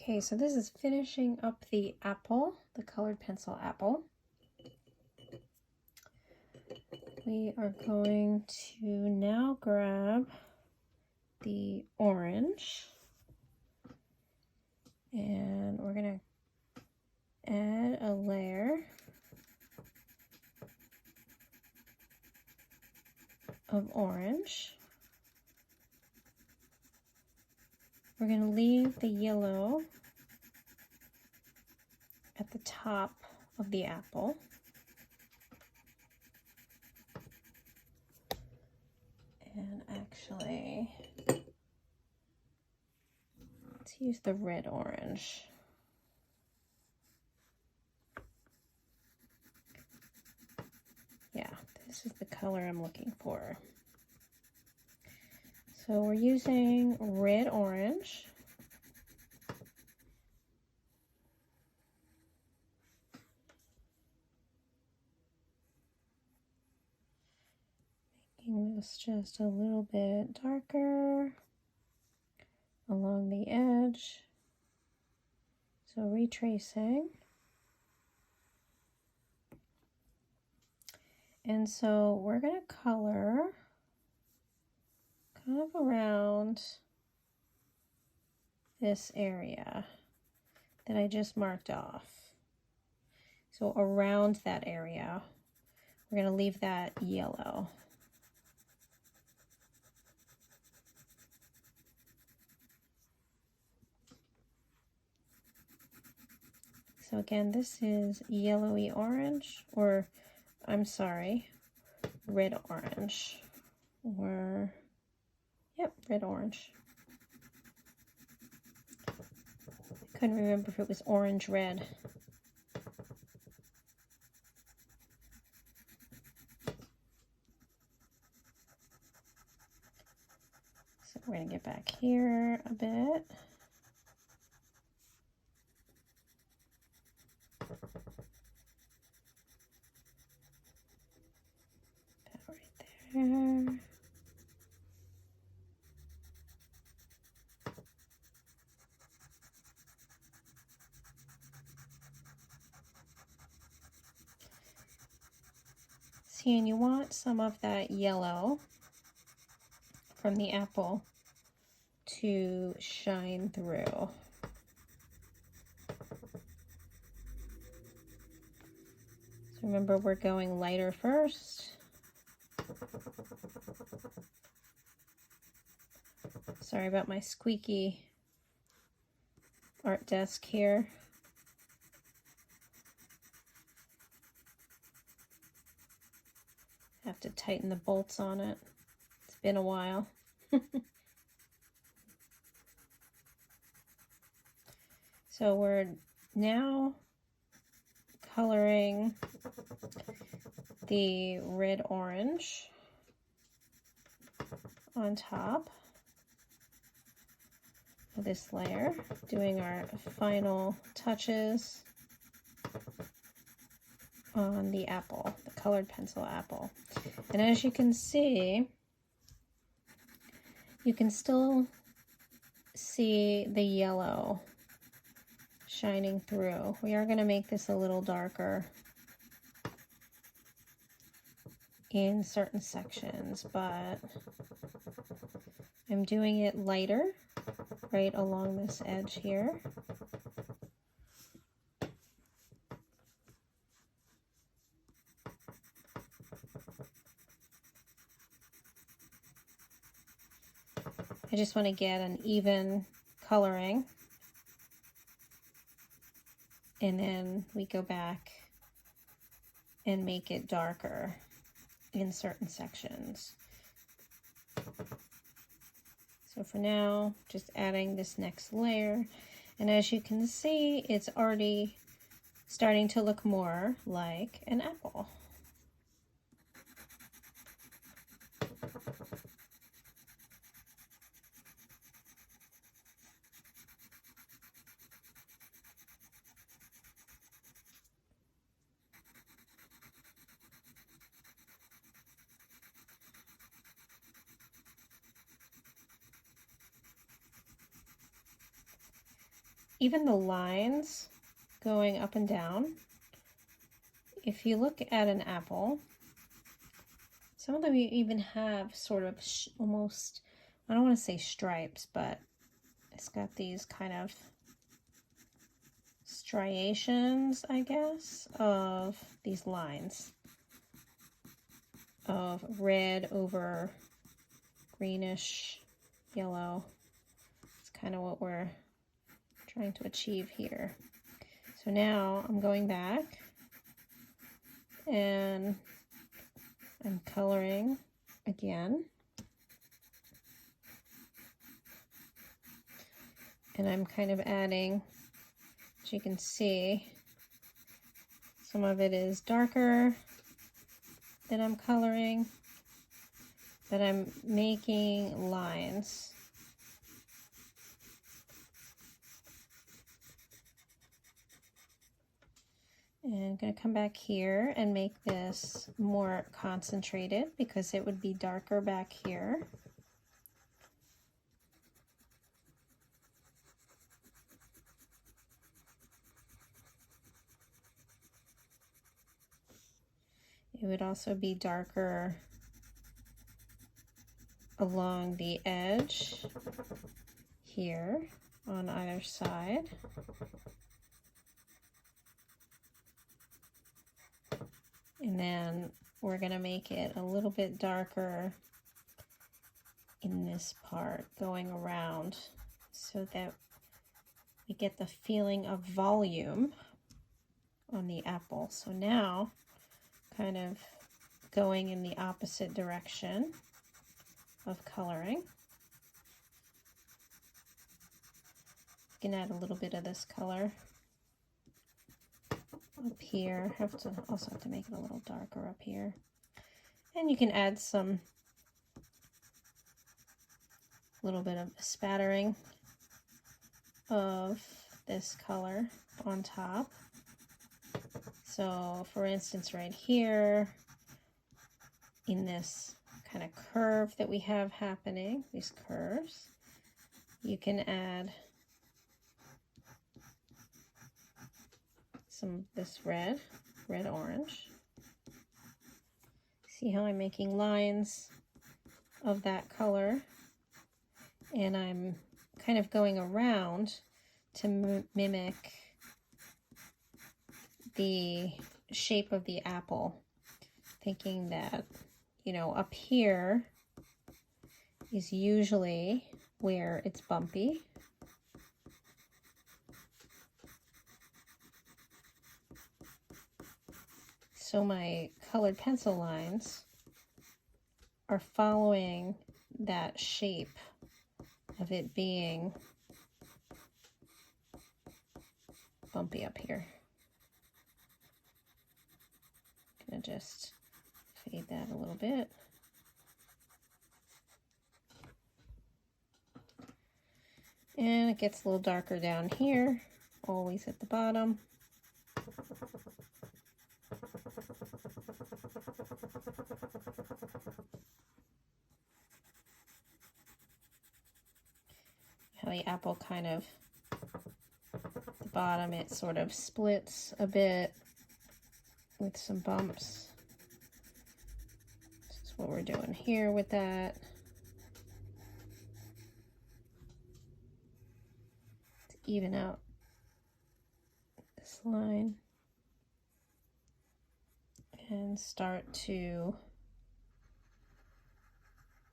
Okay, so this is finishing up the apple, the colored pencil apple. We are going to now grab the orange and we're going to add a layer of orange. We're going to leave the yellow at the top of the apple. And actually, let's use the red orange. Yeah, this is the color I'm looking for. So we're using red orange. Making this just a little bit darker along the edge. So retracing. And so we're going to color kind of around this area that I just marked off. So around that area, we're going to leave that yellow. So again, this is yellowy orange, or I'm sorry, red orange, or, yep, red orange. I couldn't remember if it was orange red. So we're going to get back here a bit. That right there. See, and you want some of that yellow from the apple to shine through. So remember, we're going lighter first. Sorry about my squeaky art desk here. Have to tighten the bolts on it. It's been a while. So we're now coloring the red orange on top of this layer, doing our final touches on the apple, the colored pencil apple. And as you can see, you can still see the yellow shining through. We are going to make this a little darker in certain sections, but I'm doing it lighter right along this edge here. I just want to get an even coloring, and then we go back and make it darker in certain sections. So for now, just adding this next layer, and as you can see, it's already starting to look more like an apple. even the lines going up and down, if you look at an apple, some of them even have sort of almost, I don't want to say stripes, but it's got these kind of striations, I guess, of these lines of red over greenish yellow. It's kind of what we're trying to achieve here. So now I'm going back and I'm coloring again. And I'm kind of adding, as you can see, some of it is darker that I'm coloring, but I'm making lines. And I'm going to come back here and make this more concentrated because it would be darker back here. It would also be darker along the edge here on either side. And then we're going to make it a little bit darker in this part going around so that we get the feeling of volume on the apple. So now, kind of going in the opposite direction of coloring. You can add a little bit of this color up here. Also have to make it a little darker up here. And you can add some little bit of spattering of this color on top. So for instance, right here in this kind of curve that we have happening, these curves, you can add some of this red orange. See how I'm making lines of that color, and I'm kind of going around to mimic the shape of the apple, thinking that, you know, up here is usually where it's bumpy. So my colored pencil lines are following that shape of it being bumpy up here. Gonna just fade that a little bit. And it gets a little darker down here, always at the bottom. How the apple kind of, the bottom, it sort of splits a bit with some bumps. This is what we're doing here with that. To even out this line and start to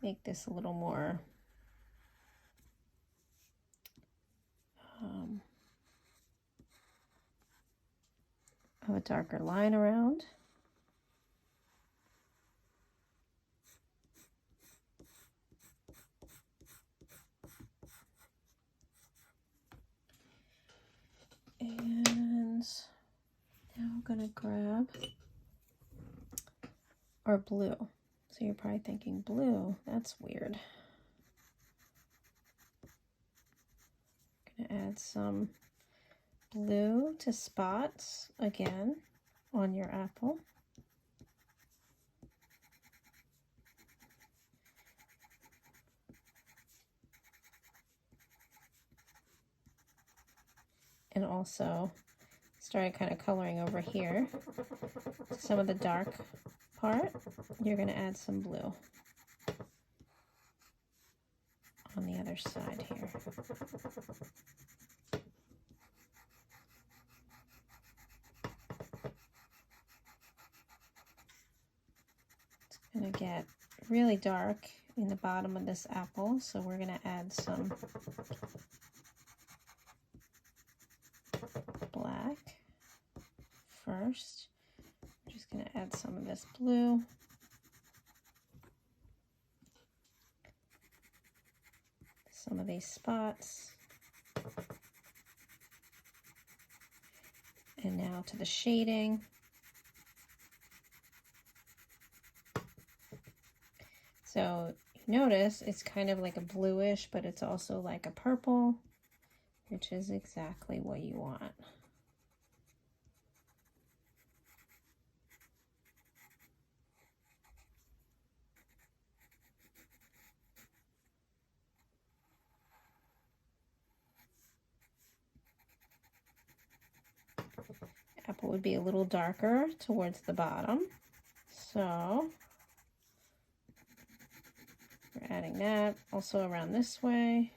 make this a little more of a darker line around. And now I'm gonna grab our blue. So you're probably thinking, blue, that's weird. I'm gonna add some blue to spots again on your apple. and also started kind of coloring over here. Some of the dark part, you're going to add some blue on the other side here. It's going to get really dark in the bottom of this apple, so we're going to add some black first. I'm just going to add some of this blue. Some of these spots. And now to the shading. So you notice it's kind of like a bluish, but it's also like a purple, which is exactly what you want. Apple would be a little darker towards the bottom, so we're adding that also around this way,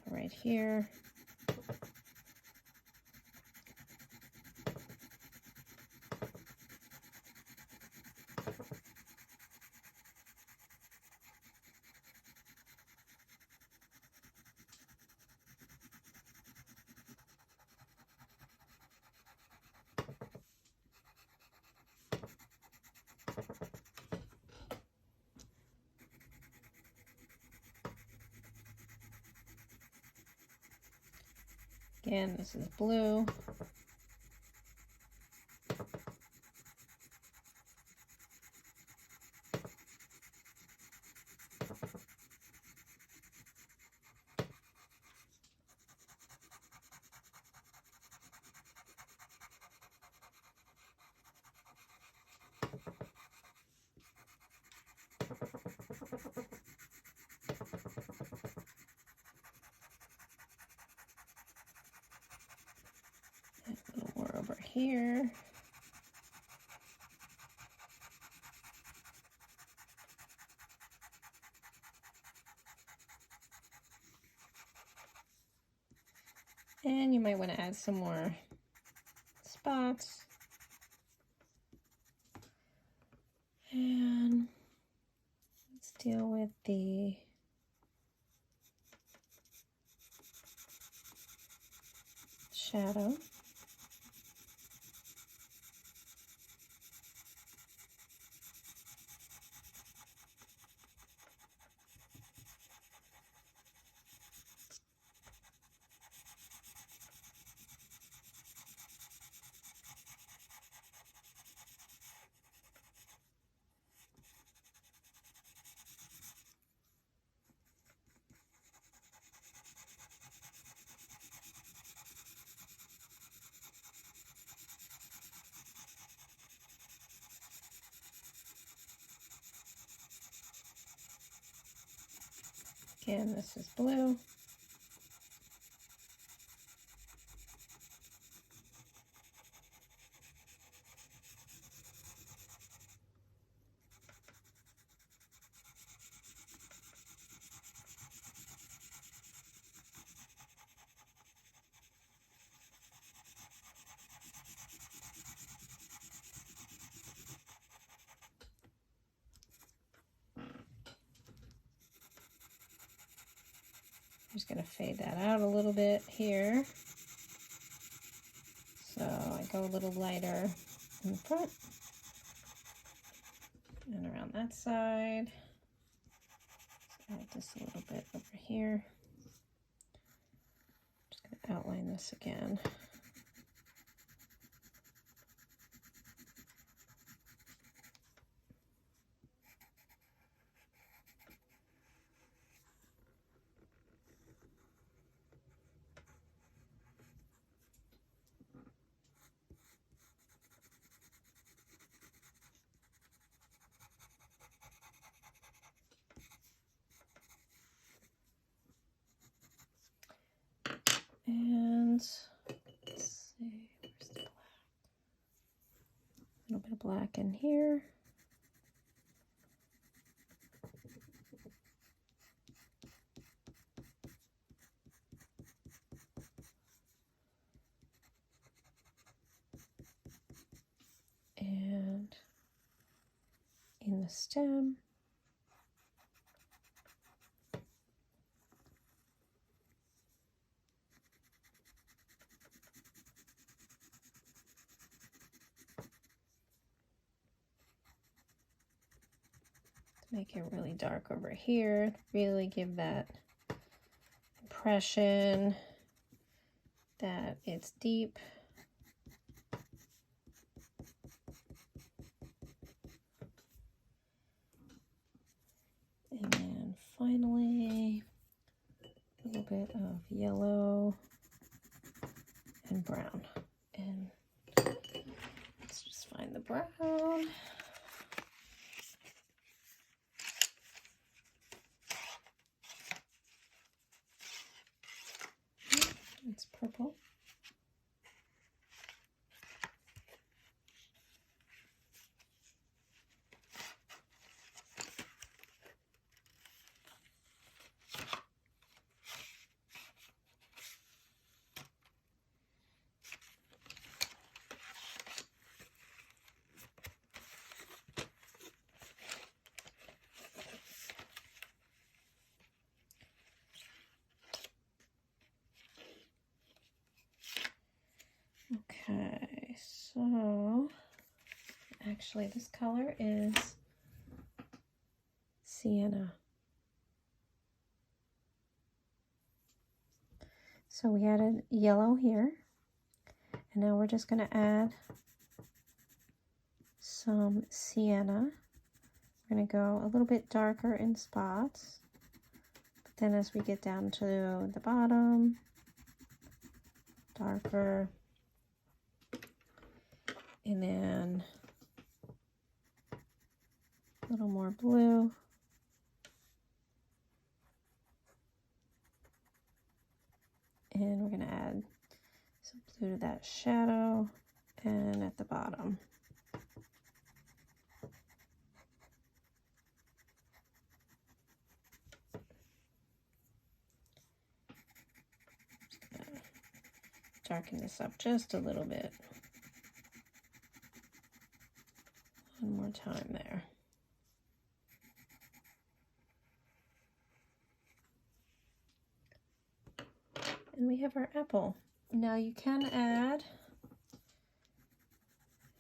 right here. Again, this is blue. A little more over here. And you might want to add some more spots. And let's deal with the shadow. Again, this is blue. I'm just going to fade that out a little bit here. So I go a little lighter in the front and around that side. Add just a little bit over here. Just going to outline this again. And Let's see, where's the black? A little bit of black in here. And in the stem. Make it really dark over here, really give that impression that it's deep. And then finally, a little bit of yellow and brown. And let's just find the brown. It's purple. Okay, so actually this color is sienna. So we added yellow here, and now we're just going to add some sienna. We're going to go a little bit darker in spots, but then as we get down to the bottom, darker. And then a little more blue. And we're going to add some blue to that shadow and at the bottom. Just going to darken this up just a little bit. One more time there. And we have our apple. Now you can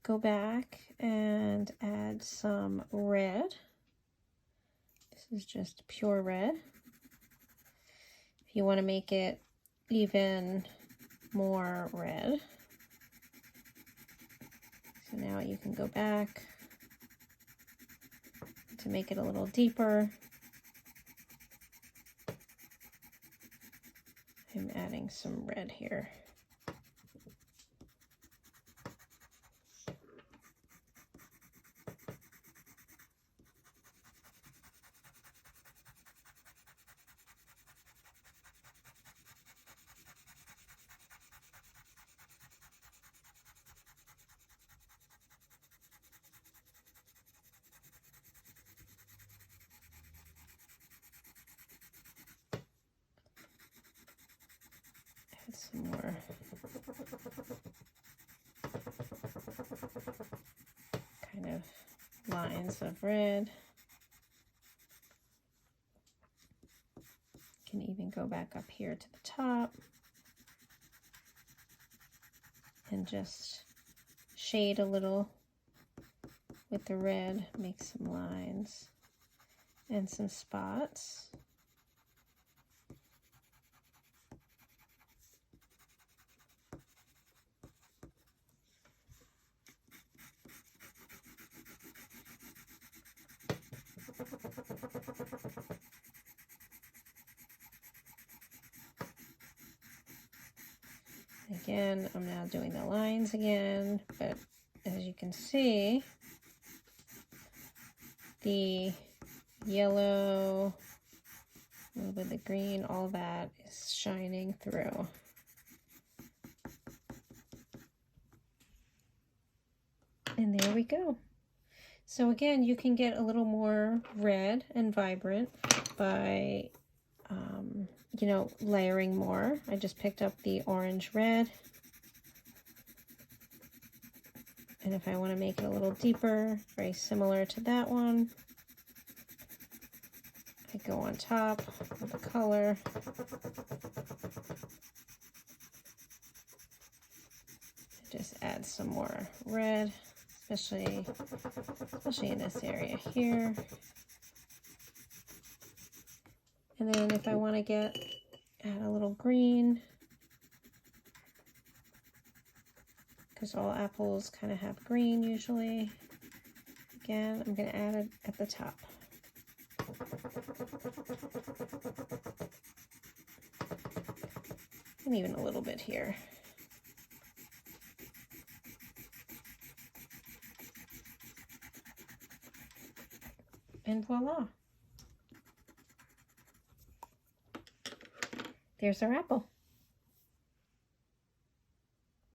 go back and add some red. This is just pure red. If you want to make it even more red. So now you can go back to make it a little deeper. I'm adding some red here. Add some more kind of lines of red. You can even go back up here to the top and just shade a little with the red, make some lines and some spots. Again, I'm now doing the lines again, but as you can see, the yellow, a little bit of the green, all that is shining through. And there we go. So again, you can get a little more red and vibrant by, you know, layering more. I just picked up the orange red. And if I want to make it a little deeper, very similar to that one, I go on top with the color. Just add some more red, especially in this area here. And then if I want to add a little green, because all apples kind of have green usually. Again, I'm going to add it at the top. And even a little bit here. And voila. There's our apple.